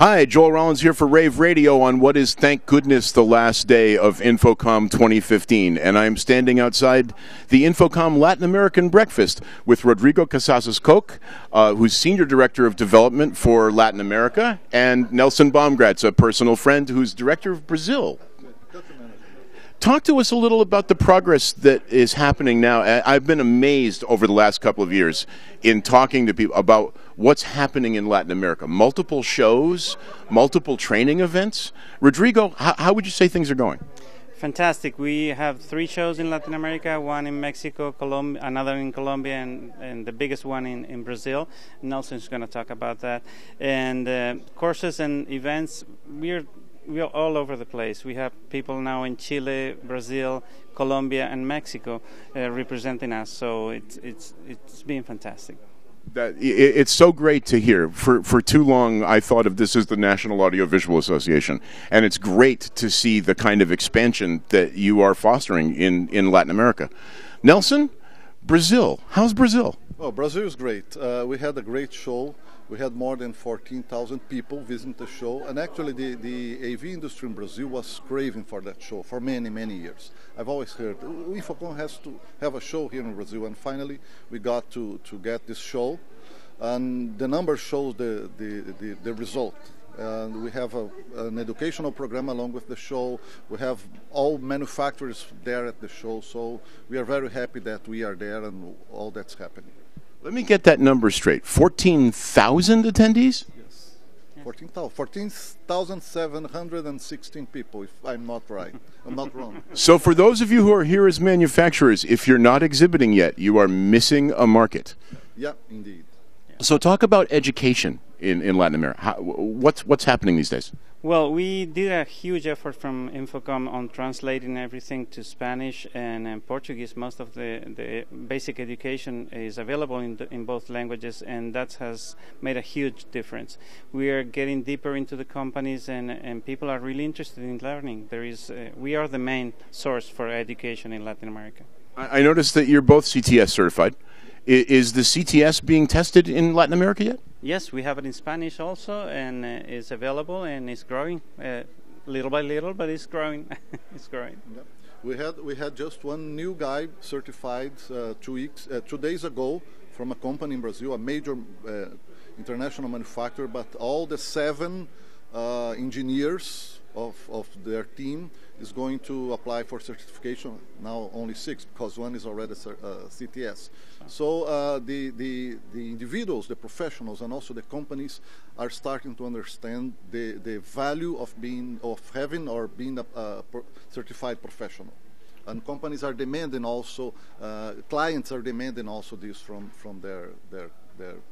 Hi, Joel Rollins here for Rave Radio on what is, thank goodness, the last day of InfoComm 2015. And I'm standing outside the InfoComm Latin American Breakfast with Rodrigo Casassus, who's Senior Director of Development for Latin America, and Nelson Baumgratz, a personal friend who's Director of Brazil. Talk to us a little about the progress that is happening now. I've been amazed over the last couple of years in talking to people about what's happening in Latin America. Multiple shows, multiple training events. Rodrigo, how would you say things are going? Fantastic. We have 3 shows in Latin America, one in Mexico, another in Colombia, and the biggest one in Brazil. Nelson's going to talk about that. And courses and events, we are all over the place. We have people now in Chile, Brazil, Colombia, and Mexico representing us. So it's been fantastic. It's so great to hear. For too long, I thought of this as the National Audiovisual Association, and it's great to see the kind of expansion that you are fostering in Latin America. Nelson, Brazil. How's Brazil? Well, Brazil is great. We had a great show. We had more than 14,000 people visit the show, and actually the AV industry in Brazil was craving for that show for many, many years. I've always heard InfoComm has to have a show here in Brazil, and finally we got to get this show, and the numbers show the result. And we have an educational program along with the show. We have all manufacturers there at the show, so we are very happy that we are there and all that's happening. Let me get that number straight. 14,000 attendees? Yes. 14,716 people, if I'm not right. I'm not wrong. So for those of you who are here as manufacturers, if you're not exhibiting yet, you are missing a market. Yeah, indeed. So talk about education in Latin America. What's happening these days? Well, we did a huge effort from InfoComm on translating everything to Spanish and Portuguese. Most of the basic education is available in both languages, and that has made a huge difference. We are getting deeper into the companies, and people are really interested in learning. We are the main source for education in Latin America. I noticed that you're both CTS certified. Is the CTS being tested in Latin America yet? Yes, we have it in Spanish also, and it's available and it's growing little by little, but it's growing. It's growing. Yep. We had just one new guy certified 2 days ago from a company in Brazil, a major international manufacturer. But all the 7 engineers of their team is going to apply for certification. Now only 6, because one is already CTS. So the individuals, the professionals, and also the companies are starting to understand the value of being a certified professional. And companies are demanding also, clients are demanding also this from their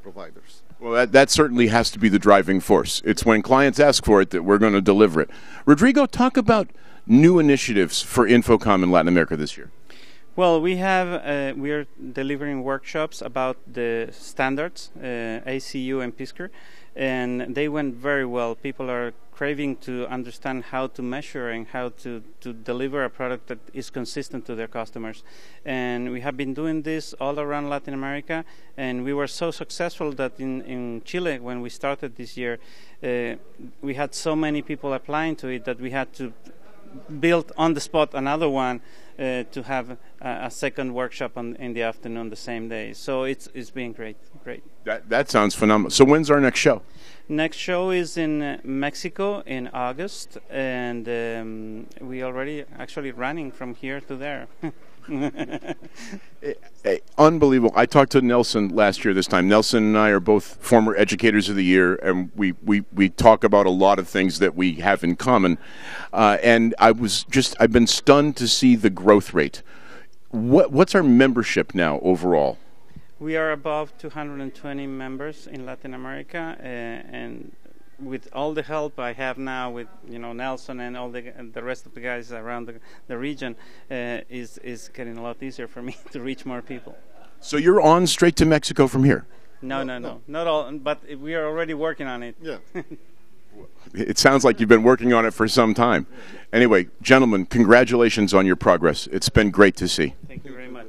providers. Well, that certainly has to be the driving force. It's when clients ask for it that we're going to deliver it. Rodrigo, talk about new initiatives for InfoComm in Latin America this year. Well, we are delivering workshops about the standards, ACU and PISCR, and they went very well. People are craving to understand how to measure and how to deliver a product that is consistent to their customers. And we have been doing this all around Latin America, and we were so successful that in Chile, when we started this year, we had so many people applying to it that we had to build on the spot another one to have a second workshop in the afternoon the same day. So it's been great. That sounds phenomenal. So when's our next show? Next show is in Mexico in August, and we already actually running from here to there. Unbelievable. I talked to Nelson last year this time. Nelson and I are both former Educators of the Year, and we talk about a lot of things that we have in common. And I've been stunned to see the growth rate. What's our membership now overall? We are above 220 members in Latin America, and with all the help I have now with Nelson and all the rest of the guys around the region, is getting a lot easier for me to reach more people. So you're on straight to Mexico from here? No, not all, but we are already working on it. Yeah. It sounds like you've been working on it for some time. Anyway, gentlemen, congratulations on your progress. It's been great to see. Thank you very much.